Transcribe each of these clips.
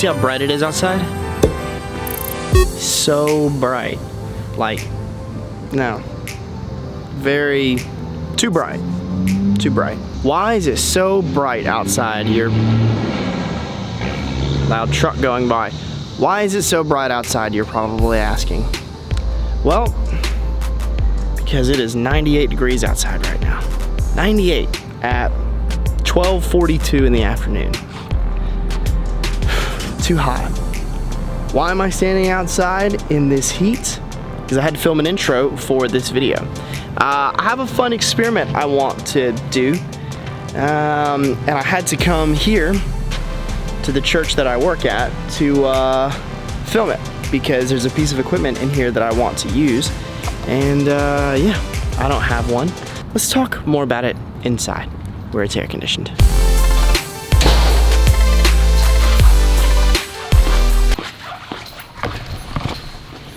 see how bright it is outside? So bright. Like, no. Very, too bright. Too bright. Why is it so bright outside? Your loud truck going by. Why is it so bright outside, you're probably asking? Well, because it is 98 degrees outside right now. 98 at 12:42 in the afternoon. Too hot. Why am I standing outside in this heat? Because I had to film an intro for this video. I have a fun experiment I want to do, and I had to come here to the church that I work at to film it, because there's a piece of equipment in here that I want to use, and yeah, I don't have one. Let's talk more about it inside, where it's air conditioned.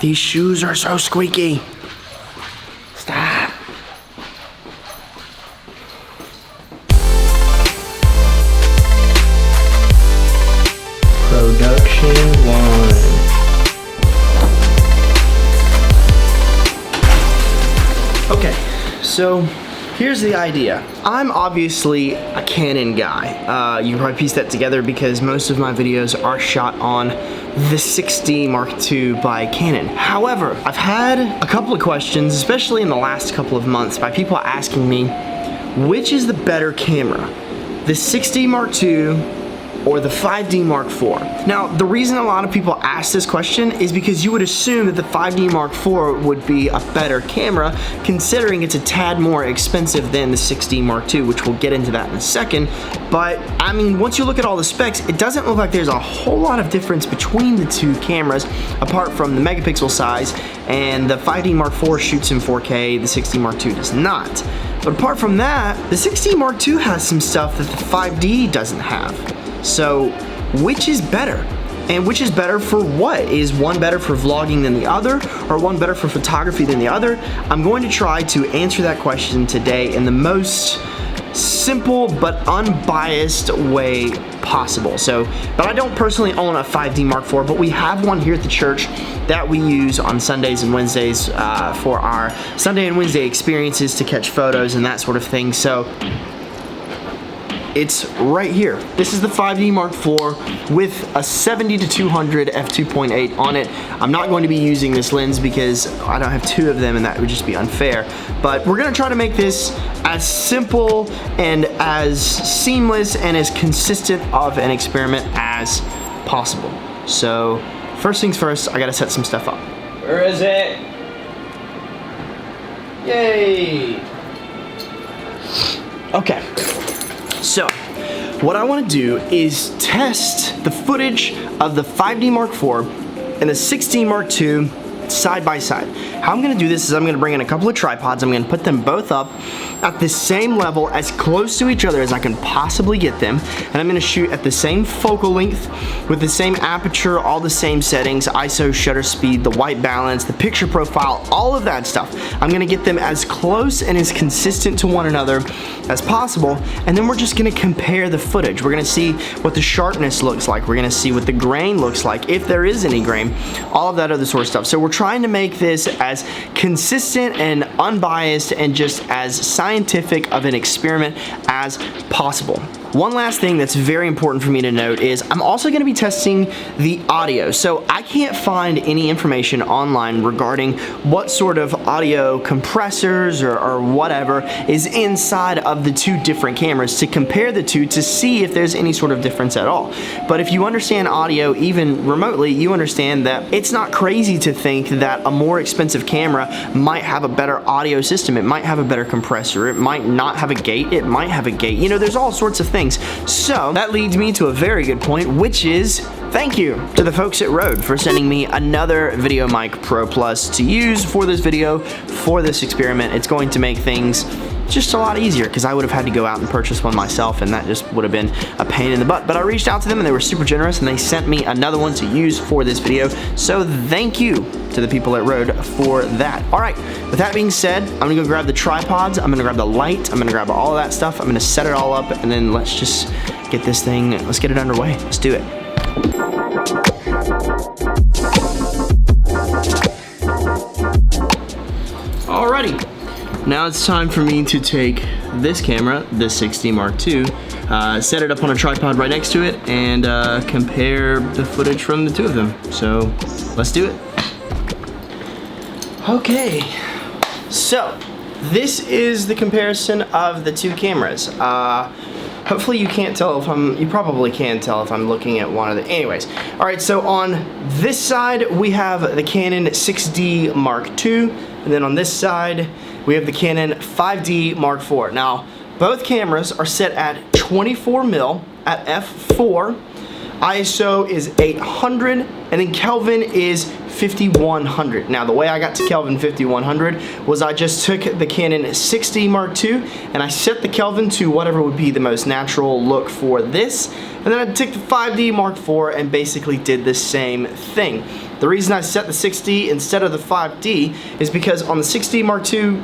These shoes are so squeaky. Stop. Production 1. Okay, so here's the idea. I'm obviously a Canon guy. You can probably piece that together because most of my videos are shot on the 6D Mark II by Canon. However, I've had a couple of questions, especially in the last couple of months, by people asking me, which is the better camera? The 6D Mark II or the 5D Mark IV? Now, the reason a lot of people ask this question is because you would assume that the 5D Mark IV would be a better camera, considering it's a tad more expensive than the 6D Mark II, which we'll get into that in a second. But, I mean, once you look at all the specs, it doesn't look like there's a whole lot of difference between the two cameras, apart from the megapixel size, and the 5D Mark IV shoots in 4K, the 6D Mark II does not. But apart from that, the 6D Mark II has some stuff that the 5D doesn't have. So, which is better? And which is better for what? Is one better for vlogging than the other, or one better for photography than the other? I'm going to try to answer that question today in the most simple but unbiased way possible. So, but I don't personally own a 5D Mark IV, but we have one here at the church that we use on Sundays and Wednesdays for our Sunday and Wednesday experiences to catch photos and that sort of thing. So, it's right here. This is the 5D Mark IV with a 70-200 f2.8 on it. I'm not going to be using this lens because I don't have two of them and that would just be unfair. But we're gonna try to make this as simple and as seamless and as consistent of an experiment as possible. So, first things first, I gotta set some stuff up. Where is it? Yay! Okay. So, what I want to do is test the footage of the 5D Mark IV and the 6D Mark II side by side. How I'm going to do this is I'm going to bring in a couple of tripods. I'm going to put them both up at the same level, as close to each other as I can possibly get them, and I'm going to shoot at the same focal length with the same aperture, all the same settings, ISO, shutter speed, the white balance, the picture profile, all of that stuff. I'm going to get them as close and as consistent to one another as possible, and then we're just going to compare the footage. We're going to see what the sharpness looks like. We're going to see what the grain looks like, if there is any grain, all of that other sort of stuff. So we're trying to make this as consistent and unbiased and just as scientific of an experiment as possible. One last thing that's very important for me to note is I'm also going to be testing the audio. So I can't find any information online regarding what sort of audio compressors or whatever is inside of the two different cameras to compare the two to see if there's any sort of difference at all. But if you understand audio even remotely, you understand that it's not crazy to think that a more expensive camera might have a better audio system. It might have a better compressor. It might not have a gate. It might have a gate. You know, there's all sorts of things. So that leads me to a very good point, which is thank you to the folks at Rode for sending me another VideoMic Pro Plus to use for this video, for this experiment. It's going to make things just a lot easier because I would have had to go out and purchase one myself, and that just would have been a pain in the butt. But I reached out to them and they were super generous and they sent me another one to use for this video. So thank you to the people at Rode for that. All right, with that being said, I'm gonna go grab the tripods, I'm gonna grab the light, I'm gonna grab all of that stuff, I'm gonna set it all up, and then let's just get this thing, let's get it underway. Let's do it. Alrighty, now it's time for me to take this camera, the 6D Mark II, set it up on a tripod right next to it, and compare the footage from the two of them. So let's do it. Okay, so this is the comparison of the two cameras. Hopefully you can't tell if you probably can tell if I'm looking at one of the, anyways. All right, so on this side, we have the Canon 6D Mark II, and then on this side, we have the Canon 5D Mark IV. Now, both cameras are set at 24mm at f4, ISO is 800, and then Kelvin is 5100. Now, the way I got to Kelvin 5100 was I just took the Canon 6D Mark II and I set the Kelvin to whatever would be the most natural look for this, and then I took the 5D Mark IV and basically did the same thing. The reason I set the 6D instead of the 5D is because on the 6D Mark II,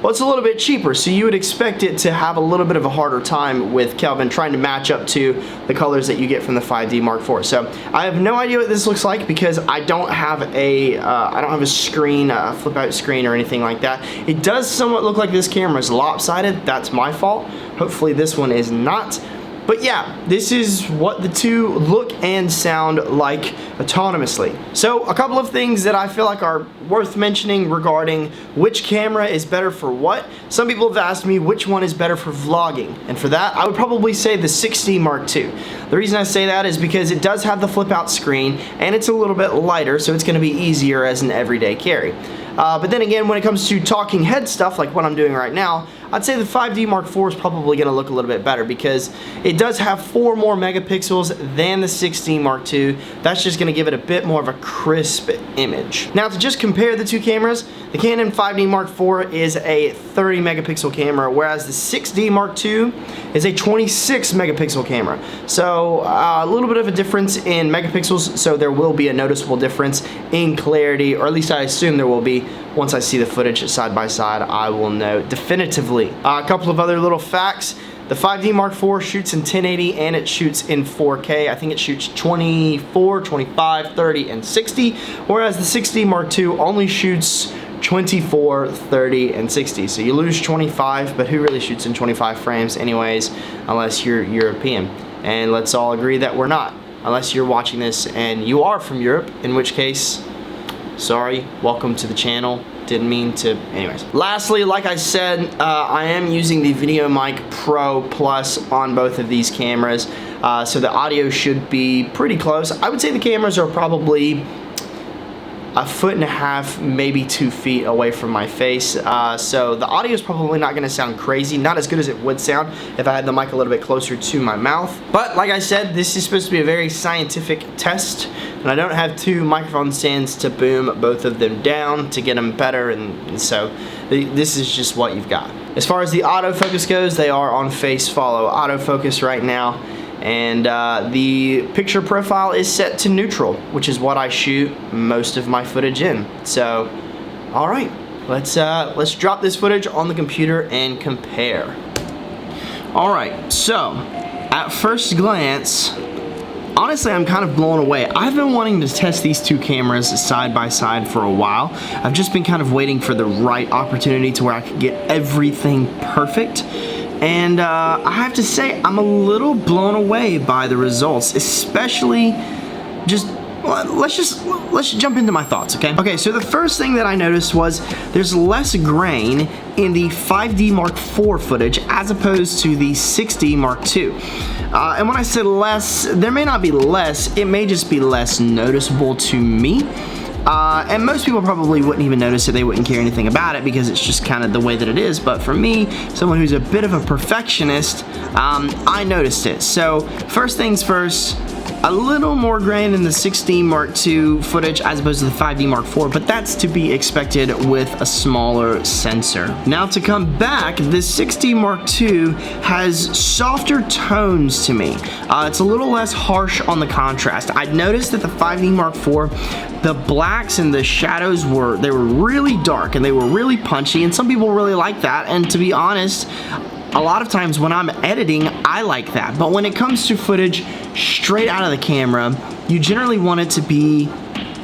well, it's a little bit cheaper, so you would expect it to have a little bit of a harder time with Kelvin trying to match up to the colors that you get from the 5D Mark IV. So I have no idea what this looks like because I don't have a screen, a flip out screen or anything like that. It does somewhat look like this camera is lopsided. That's my fault. Hopefully this one is not. But yeah, this is what the two look and sound like autonomously. So a couple of things that I feel like are worth mentioning regarding which camera is better for what. Some people have asked me which one is better for vlogging, and for that I would probably say the 6D Mark II. The reason I say that is because it does have the flip out screen and it's a little bit lighter, so it's going to be easier as an everyday carry. But then again, when it comes to talking head stuff like what I'm doing right now, I'd say the 5D Mark IV is probably going to look a little bit better because it does have 4 more megapixels than the 6D Mark II. That's just going to give it a bit more of a crisp image. Now, to just compare the two cameras, the Canon 5D Mark IV is a 30 megapixel camera, whereas the 6D Mark II is a 26 megapixel camera. So a little bit of a difference in megapixels, so there will be a noticeable difference in clarity, or at least I assume there will be. Once I see the footage side by side, I will know definitively. A couple of other little facts. The 5D Mark IV shoots in 1080 and it shoots in 4K. I think it shoots 24, 25, 30, and 60, whereas the 6D Mark II only shoots 24, 30, and 60. So you lose 25, but who really shoots in 25 frames anyways, unless you're European? And let's all agree that we're not, unless you're watching this and you are from Europe, in which case, sorry, welcome to the channel. Didn't mean to, anyways. Lastly, like I said, I am using the VideoMic Pro Plus on both of these cameras, so the audio should be pretty close. I would say the cameras are probably 1.5 feet, maybe 2 feet away from my face, so the audio is probably not going to sound crazy, not as good as it would sound if I had the mic a little bit closer to my mouth. But like I said, this is supposed to be a very scientific test, and I don't have 2 microphone stands to boom both of them down to get them better, and so this is just what you've got. As far as the autofocus goes, they are on face follow autofocus right now. And the picture profile is set to neutral, which is what I shoot most of my footage in. So, all right, let's drop this footage on the computer and compare. All right, so at first glance, honestly, I'm kind of blown away. I've been wanting to test these two cameras side by side for a while. I've just been kind of waiting for the right opportunity to where I could get everything perfect. And I have to say, I'm a little blown away by the results, especially let's jump into my thoughts, okay? Okay, so the first thing that I noticed was there's less grain in the 5D Mark IV footage as opposed to the 6D Mark II. And when I say less, there may not be less, it may just be less noticeable to me. And most people probably wouldn't even notice it, they wouldn't care anything about it because it's just kind of the way that it is. But for me, someone who's a bit of a perfectionist, I noticed it. So first things first, a little more grain in the 6D Mark II footage as opposed to the 5D Mark IV, but that's to be expected with a smaller sensor. Now to come back, the 6D Mark II has softer tones to me. It's a little less harsh on the contrast. I noticed that the 5D Mark IV, the blacks and the shadows they were really dark and they were really punchy, and some people really like that, and to be honest, A lot of times when I'm editing, I like that. But when it comes to footage straight out of the camera, you generally want it to be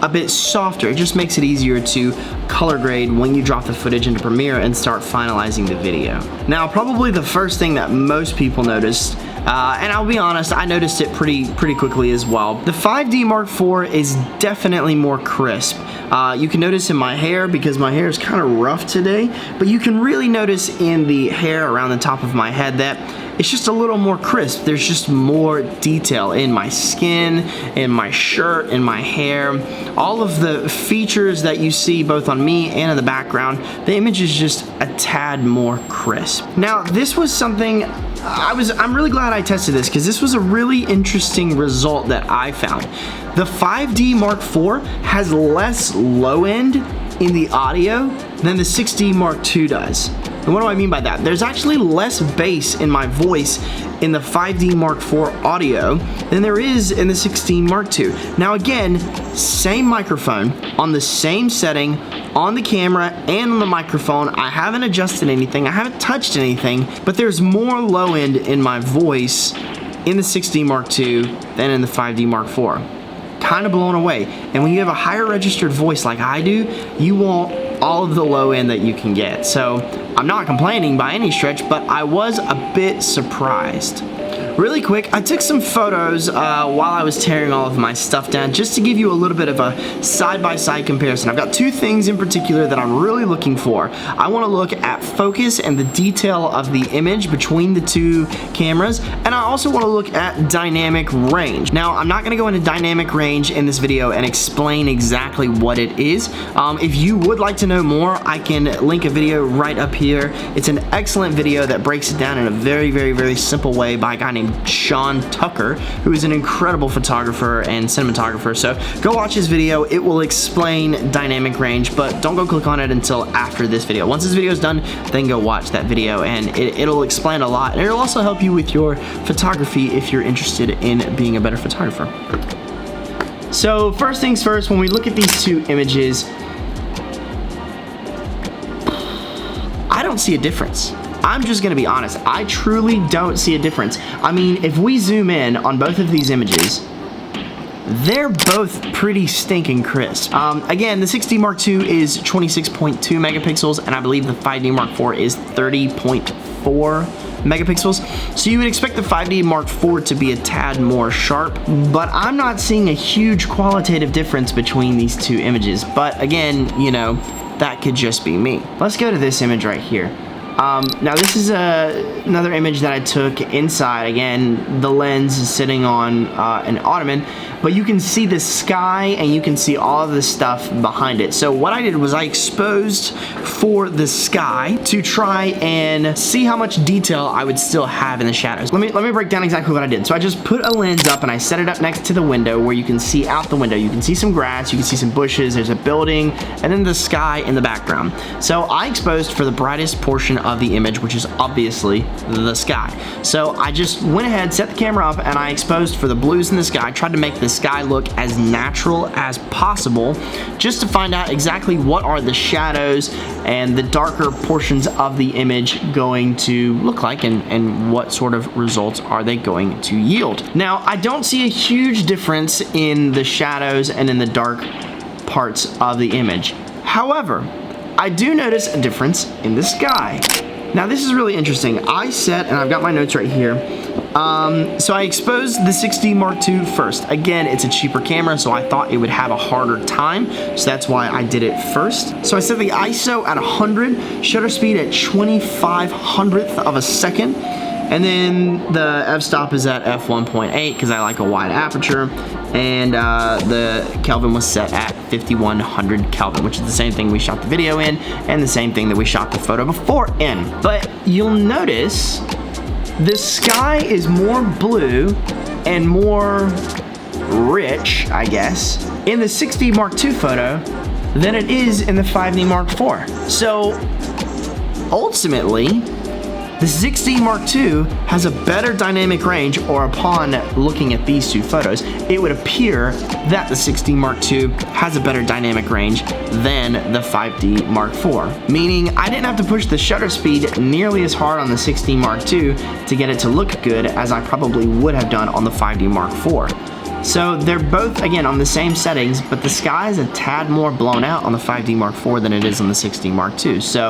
a bit softer. It just makes it easier to color grade when you drop the footage into Premiere and start finalizing the video. Now, probably the first thing that most people noticed, and I'll be honest, I noticed it pretty quickly as well. The 5D Mark IV is definitely more crisp. You can notice in my hair, because my hair is kind of rough today, but you can really notice in the hair around the top of my head that it's just a little more crisp. There's just more detail in my skin, in my shirt, in my hair. All of the features that you see both on me and in the background, the image is just a tad more crisp. Now, this was something I'm really glad I tested this, because this was a really interesting result that I found. The 5D Mark IV has less low end in the audio than the 6D Mark II does. And what do I mean by that? There's actually less bass in my voice in the 5D Mark IV audio than there is in the 6D Mark II. Now again, same microphone, on the same setting, on the camera and on the microphone. I haven't adjusted anything, I haven't touched anything, but there's more low end in my voice in the 6D Mark II than in the 5D Mark IV. Kind of blown away. And when you have a higher registered voice like I do, you want all of the low end that you can get. So I'm not complaining by any stretch, but I was a bit surprised. Really quick, I took some photos while I was tearing all of my stuff down, just to give you a little bit of a side-by-side comparison. I've got two things in particular that I'm really looking for. I want to look at focus and the detail of the image between the two cameras, and I also want to look at dynamic range. Now, I'm not going to go into dynamic range in this video and explain exactly what it is. If you would like to know more, I can link a video right up here. It's an excellent video that breaks it down in a very simple way by a guy named Sean Tucker, who is an incredible photographer and cinematographer. So go watch his video. It will explain dynamic range, but don't go click on it until after this video. Once this video is done, then go watch that video, and it'll explain a lot, and it'll also help you with your photography if you're interested in being a better photographer. So first things first, when we look at these two images, I don't see a difference. I'm just gonna be honest, I truly don't see a difference. I mean, if we zoom in on both of these images, they're both pretty stinking crisp. Again, the 6D Mark II is 26.2 megapixels, and I believe the 5D Mark IV is 30.4 megapixels. So you would expect the 5D Mark IV to be a tad more sharp, but I'm not seeing a huge qualitative difference between these two images. But again, you know, that could just be me. Let's go to this image right here. Now this is another image that I took inside. Again, the lens is sitting on an ottoman, but you can see the sky and you can see all of the stuff behind it. So what I did was I exposed for the sky to try and see how much detail I would still have in the shadows. Let me break down exactly what I did. So I just put a lens up and I set it up next to the window where you can see out the window. You can see some grass, you can see some bushes, there's a building, and then the sky in the background. So I exposed for the brightest portion of the image, which is obviously the sky. So I just went ahead, set the camera up, and I exposed for the blues in the sky. I tried to make the sky look as natural as possible, just to find out exactly what are the shadows and the darker portions of the image going to look like, and what sort of results are they going to yield. Now, I don't see a huge difference in the shadows and in the dark parts of the image. However, I do notice a difference in the sky. Now this is really interesting. I set, and I've got my notes right here, so I exposed the 6D Mark II first. Again, it's a cheaper camera, so I thought it would have a harder time, so that's why I did it first. So I set the ISO at 100, shutter speed at 25/100th of a second, and then the f-stop is at f1.8 because I like a wide aperture, and the Kelvin was set at 5100 Kelvin, which is the same thing we shot the video in and the same thing that we shot the photo before in. But you'll notice the sky is more blue and more rich, I guess, in the 6D Mark II photo than it is in the 5D Mark IV. So ultimately, The 6D Mark II has a better dynamic range, or upon looking at these two photos, it would appear that the 6D Mark II has a better dynamic range than the 5D Mark IV. Meaning, I didn't have to push the shutter speed nearly as hard on the 6D Mark II to get it to look good as I probably would have done on the 5D Mark IV. So they're both, again, on the same settings, but the sky is a tad more blown out on the 5D Mark IV than it is on the 6D Mark II. So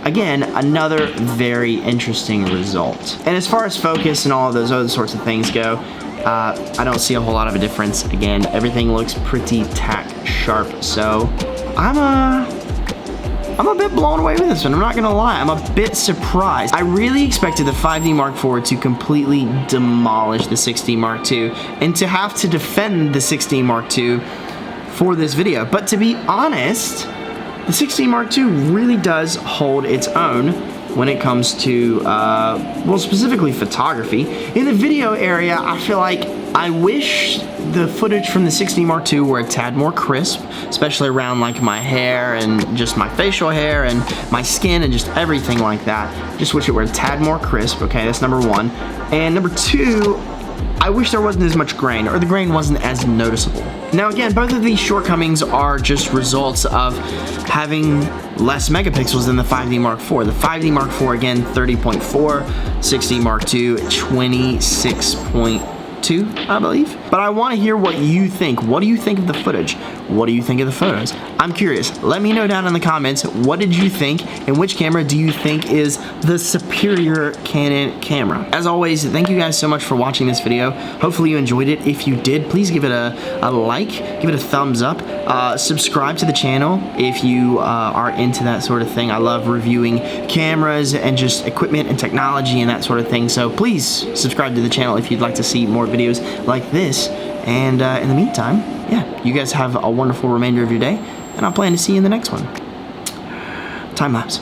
again, another very interesting result. And as far as focus and all of those other sorts of things go, I don't see a whole lot of a difference. Again, everything looks pretty tack sharp. So I'm a bit blown away with this one, I'm not gonna lie. I'm a bit surprised. I really expected the 5D Mark IV to completely demolish the 6D Mark II and to have to defend the 6D Mark II for this video. But to be honest, the 6D Mark II really does hold its own when it comes to, well, specifically photography. In the video area, I feel like I wish the footage from the 6D Mark II were a tad more crisp, especially around like my hair and just my facial hair and my skin and just everything like that. Just wish it were a tad more crisp, okay, that's number one. And number two, I wish there wasn't as much grain, or the grain wasn't as noticeable. Now again, both of these shortcomings are just results of having less megapixels than the 5D Mark IV. The 5D Mark IV, again, 30.4, 6D Mark II, 26.2, I believe. But I want to hear what you think. What do you think of the footage? What do you think of the photos? I'm curious. Let me know down in the comments, what did you think, and which camera do you think is the superior Canon camera? As always, thank you guys so much for watching this video. Hopefully you enjoyed it. If you did, please give it a like, give it a thumbs up, subscribe to the channel if you are into that sort of thing. I love reviewing cameras and just equipment and technology and that sort of thing. So please subscribe to the channel if you'd like to see more videos like this. And in the meantime, yeah, you guys have a wonderful remainder of your day, and I'll plan to see you in the next one. Time lapse.